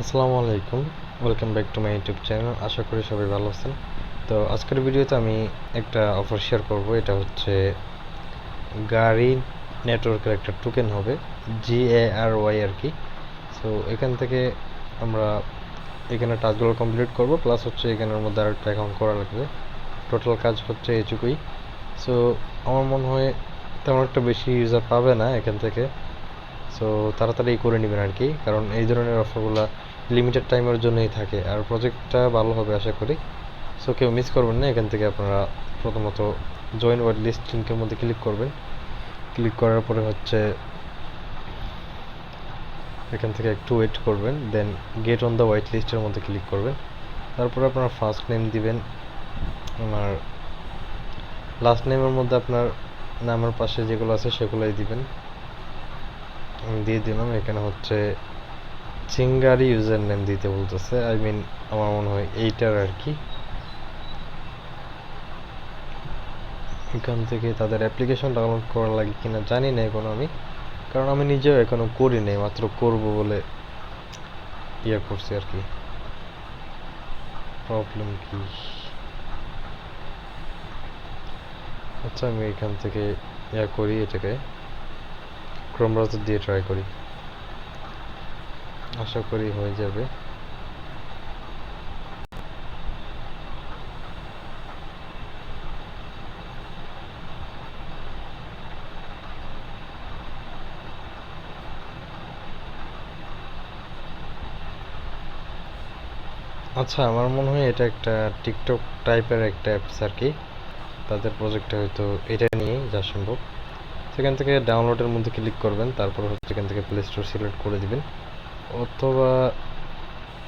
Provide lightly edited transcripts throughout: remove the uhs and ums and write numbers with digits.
আসসালামু আলাইকুম, welcome back to my YouTube channel. আশা করি সবাই ভালো আছেন। তো আজকের ভিডিওতে আমি একটা অফার শেয়ার করব। এটা হচ্ছে গাড়ি নেটওয়ার্কের একটা টোকেন হবে, GARY আর কি। সো এখান থেকে আমরা এখানে টাস্কগুলো কমপ্লিট করব, প্লাস হচ্ছে এখানের মধ্যে আরেকটা অ্যাকাউন্ট করা লাগবে। টোটাল কাজ হচ্ছে এটুকুই। সো আমার মনে হয় তেমন একটা বেশি ইউজার পাবে না এখান থেকে। সো তাড়াতাড়ি করে নেবেন আর কি, কারণ এই ধরনের অফারগুলো লিমিটেড টাইমের জন্যই থাকে, আর প্রজেক্টটা ভালো হবে আশা করি। সো কেউ মিস করবেন না। এখান থেকে আপনারা প্রথমত জয়েন ওয়াইট লিস্ট লিঙ্কের মধ্যে ক্লিক করবেন। ক্লিক করার পরে হচ্ছে এখান থেকে একটু ওয়েট করবেন, দেন গেট অন দ্য হোয়াইট লিস্টের মধ্যে ক্লিক করবেন। তারপরে আপনার ফার্স্ট নেম দিবেন, আমার লাস্ট নেমের মধ্যে আপনার নামের পাশে যেগুলো আছে সেগুলোই দিবেন। আমি দিয়ে দিলাম। এখানে হচ্ছে চিঙ্গারি ইউজার নেম দিতে বলতেছে, আই মিন আমার মনে হয় এইটার আর কি। এখান থেকে তাদের অ্যাপ্লিকেশন ডাউনলোড করা লাগে কিনা জানি না এখন আমি, কারণ আমি নিজেও এখনো করি নাই, মাত্র করব বলে ইয়ে করছি আর কি। প্রবলেম কি? আচ্ছা, আমি এখান থেকে ইয়া করি, এটাকে ক্রোম ব্রাউজার দিয়ে ট্রাই করি, আশা করি হয়ে যাবে। আচ্ছা, আমার মনে হয় এটা একটা টিকটক টাইপের একটা অ্যাপস আর কি। তাদের প্রজেক্টটা হয়তো এটা নিয়েই যা সম্ভব। সেখান থেকে ডাউনলোডের মধ্যে ক্লিক করবেন, তারপর হচ্ছে এখান থেকে প্লে স্টোর সিলেক্ট করে দিবেন, অথবা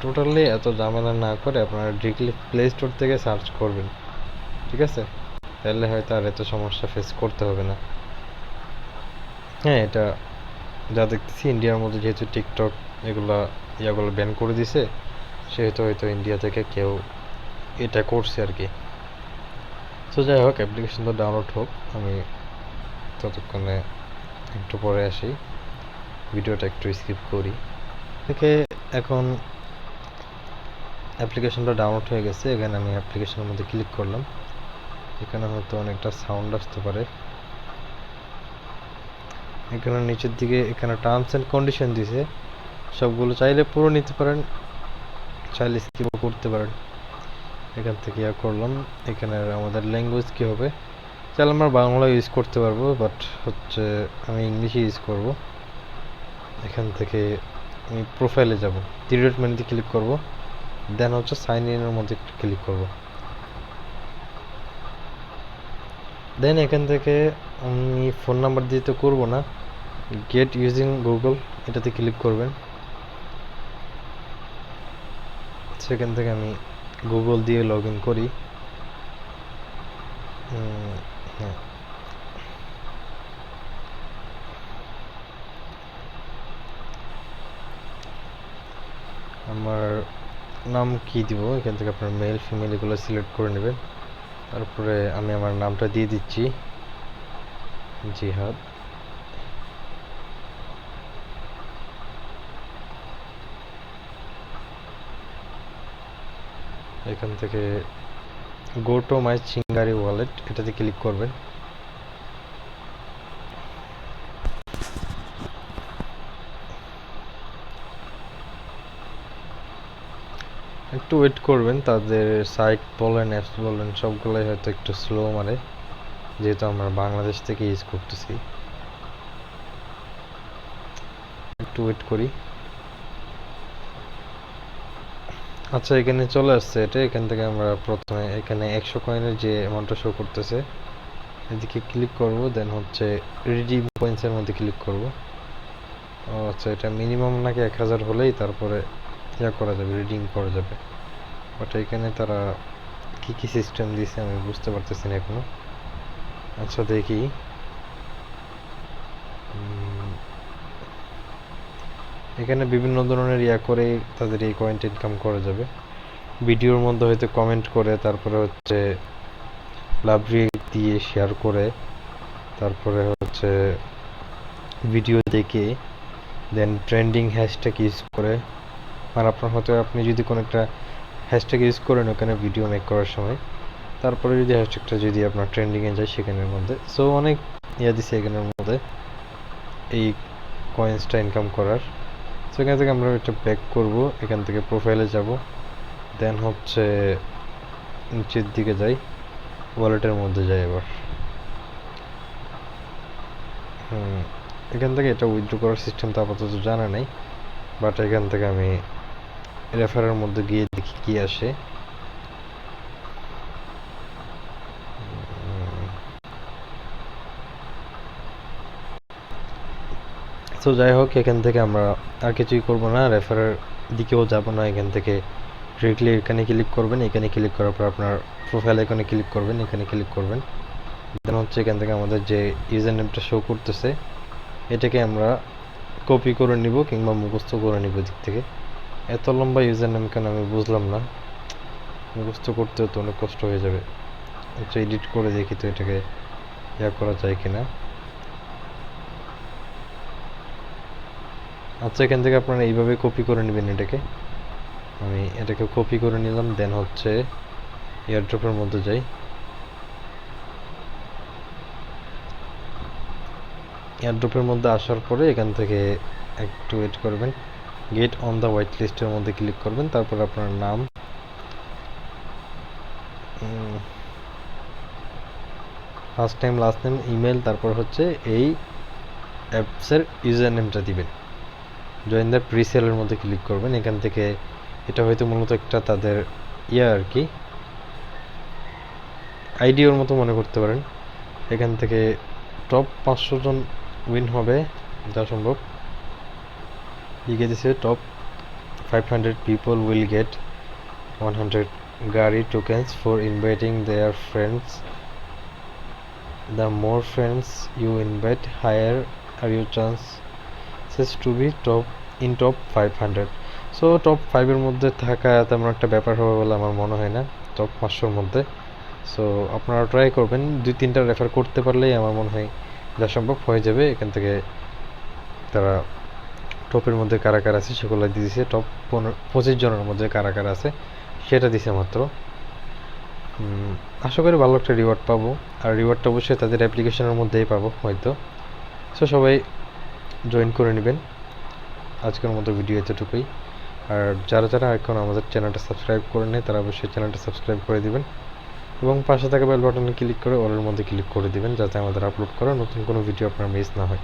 টোটালি এত ঝামেলা না করে আপনারা ডিরেক্টলি প্লে স্টোর থেকে সার্চ করবেন, ঠিক আছে? তাহলে হয়তো আর এত সমস্যা ফেস করতে হবে না। হ্যাঁ, এটা যা দেখতেছি ইন্ডিয়ার মধ্যে যেহেতু টিকটক এগুলা ইয়াগুলো ব্যান করে দিছে, সেহেতু হয়তো ইন্ডিয়া থেকে কেউ এটা করছে আর কি। তো যাই হোক, অ্যাপ্লিকেশন তো ডাউনলোড হোক, আমি ততক্ষণে একটু পরে আসি, ভিডিওটা একটু স্কিপ করি থেকে। এখন অ্যাপ্লিকেশনটা ডাউনলোড হয়ে গেছে। এখানে আমি অ্যাপ্লিকেশনের মধ্যে ক্লিক করলাম। এখানে হয়তো অনেকটা সাউন্ড আসতে পারে। এখানে নিচের দিকে এখানে টার্মস অ্যান্ড কন্ডিশন দিছে, সবগুলো চাইলে পুরো নিতে পারেন, চাইলে স্কিপও করতে পারেন। এখান থেকে ইয়া করলাম। এখানে আমাদের ল্যাঙ্গুয়েজ কী হবে, চাইলে আমরা বাংলা ইউজ করতে পারবো, বাট হচ্ছে আমি ইংলিশে ইউজ করব। এখান থেকে আমি প্রোফাইলে যাব, থ্রি ডট মেনুতে ক্লিক করব, দেন হচ্ছে সাইন ইনের মধ্যে ক্লিক করব। দেন এখান থেকে আমি ফোন নাম্বার দিয়ে তো করবো না, গেট ইউজিং গুগল এটাতে ক্লিক করবেন। সেখান থেকে আমি গুগল দিয়ে লগ ইন করি। হ্যাঁ, আমার নাম কি দিব, এখান থেকে আপনার মেল ফিমেল এগুলো সিলেক্ট করে নেবেন। তারপরে আমি আমার নামটা দিয়ে দিচ্ছি, জিহাদ। এখান থেকে go to my Chingari wallet এটাতে ক্লিক করবেন। একটু ওয়েট করবেন, তাদের সাইট বলেন অ্যাপস বলেন সবগুলোই হয়তো একটু স্লো মানে, যেহেতু আমরা বাংলাদেশ থেকে ইউজ করতেছি। একটু ওয়েট করি। আচ্ছা, এখানে চলে আসছে এটা। এখান থেকে আমরা প্রথমে এখানে 100 কয়েনের যে অ্যামাউন্টটা শো করতেছে এদিকে ক্লিক করব, দেন হচ্ছে রিডিম পয়েন্টসের মধ্যে ক্লিক করব। ও আচ্ছা, এটা মিনিমাম নাকি 1000 হলেই তারপরে ইয়া করা যাবে, রিডিং করা যাবে। বাট এখানে তারা কি কি সিস্টেম দিয়েছে আমি বুঝতে পারতেছি না এখনো। আচ্ছা, দেখি। এখানে বিভিন্ন ধরনের ইয়া করে তাদের এই কয়েন্ট ইনকাম করা যাবে। ভিডিওর মধ্যে হয়তো কমেন্ট করে, তারপরে হচ্ছে লাভ রিয়েক্ট দিয়ে শেয়ার করে, তারপরে হচ্ছে ভিডিও দেখে, দেন ট্রেন্ডিং হ্যাশট্যাগ ইউজ করে, আর আপনার হয়তো আপনি যদি কোনো একটা হ্যাশট্যাগ ইউজ করেন ওখানে ভিডিও মেক করার সময়, তারপরে যদি হ্যাশট্যাগটা যদি আপনার ট্রেন্ডিংয়ে যায় সেখানের মধ্যে, সো অনেক দিছে এখানের মধ্যে এই কয়েন্সটা ইনকাম করার। সো এখান থেকে আমরা একটা ব্যাক করব, এখান থেকে প্রোফাইলে যাব, দেন হচ্ছে নিচের দিকে যাই, ওয়ালেটের মধ্যে যাই এবার। এখান থেকে এটা উইথড্র করার সিস্টেম তো আপাতত জানা নেই, বাট এখান থেকে আমি রেফারের মধ্যে গিয়ে দেখি কি আসে। সো যাই হোক, এখান থেকে আমরা আর কিছুই করবো না, রেফারের দিকেও যাব না, এখান থেকে ডিরেক্টলি এখানে ক্লিক করবেন, এখানে ক্লিক করার পর আপনার প্রোফাইল এখানে ক্লিক করবেন, এখানে ক্লিক করবেন, দেন হচ্ছে এখান থেকে আমাদের যে ইউজার নেমটা শো করতেছে এটাকে আমরা কপি করে নিব কিংবা মুখস্থ করে নিব দিক থেকে। এত লম্বা ইউজার নেম কেন আমি বুঝলাম না, মুখস্থ করতেও তো অনেক কষ্ট হয়ে যাবে। আচ্ছা, এডিট করে দেখি তো এটাকে করা যায় কিনা। আচ্ছা, এখান থেকে আপনারা এইভাবে কপি করে নেবেন এটাকে। আমি এটাকে কপি করে নিলাম, দেন হচ্ছে এয়ারড্রপের মধ্যে যাই। এয়ারড্রপের মধ্যে আসার পরে এখান থেকে একটু ওয়েট করবেন, গেট অন দ্য হোয়াইট লিস্টের মধ্যে ক্লিক করবেন, তারপর আপনার নাম, first time, last name, email, তারপর হচ্ছে এই অ্যাপসের ইউজার নেমটা দিবেন। জয়েন দ্য প্রিসেলের মধ্যে ক্লিক করবেন। এখান থেকে এটা হয়তো মূলত একটা তাদের আর কি আইডিওর মতো মনে করতে পারেন। এখান থেকে টপ 500 জন উইন হবে যা সম্ভব। লিখে দিছে top 500 people will get 100 GARI tokens for inviting their friends. The more friends you invite, higher are your chances to be top 500. So top 5 এর মধ্যে থাকা তেমন একটা ব্যাপার হবে বলে আমার মনে হয় না, টপ 500-র মধ্যে। সো আপনারা ট্রাই করবেন, 2-3টা রেফার করতে পারলেই আমার মনে হয় যা সম্ভব হয়ে যাবে। এখান থেকে তারা টপের মধ্যে কারা কারা আছে সেগুলো দিয়েছে, টপ 25 জনের মধ্যে কারা কারা আছে সেটা দিছে মাত্র। আশা করি ভালো একটা রিওয়ার্ড পাবো, আর রিওয়ার্ডটা অবশ্যই তাদের অ্যাপ্লিকেশনের মধ্যেই পাবো হয়তো। সো সবাই জয়েন করে নেবেন। আজকের মতো ভিডিও এতটুকুই। আর যারা যারা এখন আমাদের চ্যানেলটা সাবস্ক্রাইব করে নেয় তারা অবশ্যই চ্যানেলটা সাবস্ক্রাইব করে দিবেন এবং পাশে থাকা বেল বাটনে ক্লিক করে অলের মধ্যে ক্লিক করে দিবেন, যাতে আমাদের আপলোড করা নতুন কোনো ভিডিও আপনার মিস না হয়।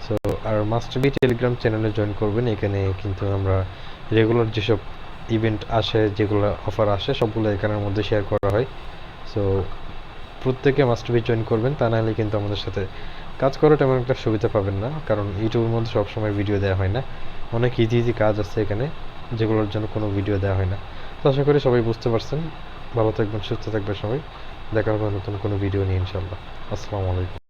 সো আর মাস্ট বি টেলিগ্রাম চ্যানেলে জয়েন করবেন। এখানে কিন্তু আমরা রেগুলার যেসব ইভেন্ট আসে, যেগুলো অফার আসে সবগুলো এখানের মধ্যে শেয়ার করা হয়। সো প্রত্যেকে মাস্ট বি জয়েন করবেন, তা নাহলে কিন্তু আমাদের সাথে কাজ করার তেমন একটা সুবিধা পাবেন না, কারণ ইউটিউবের মধ্যে সবসময় ভিডিও দেওয়া হয় না। অনেক ইজি কাজ আছে এখানে যেগুলোর জন্য কোনো ভিডিও দেওয়া হয় না। তো আশা করি সবাই বুঝতে পারছেন। ভালো থাকবেন, সুস্থ থাকবেন সবাই। দেখা হবে নতুন কোনো ভিডিও নিয়ে ইনশাল্লাহ। আসসালামু আলাইকুম।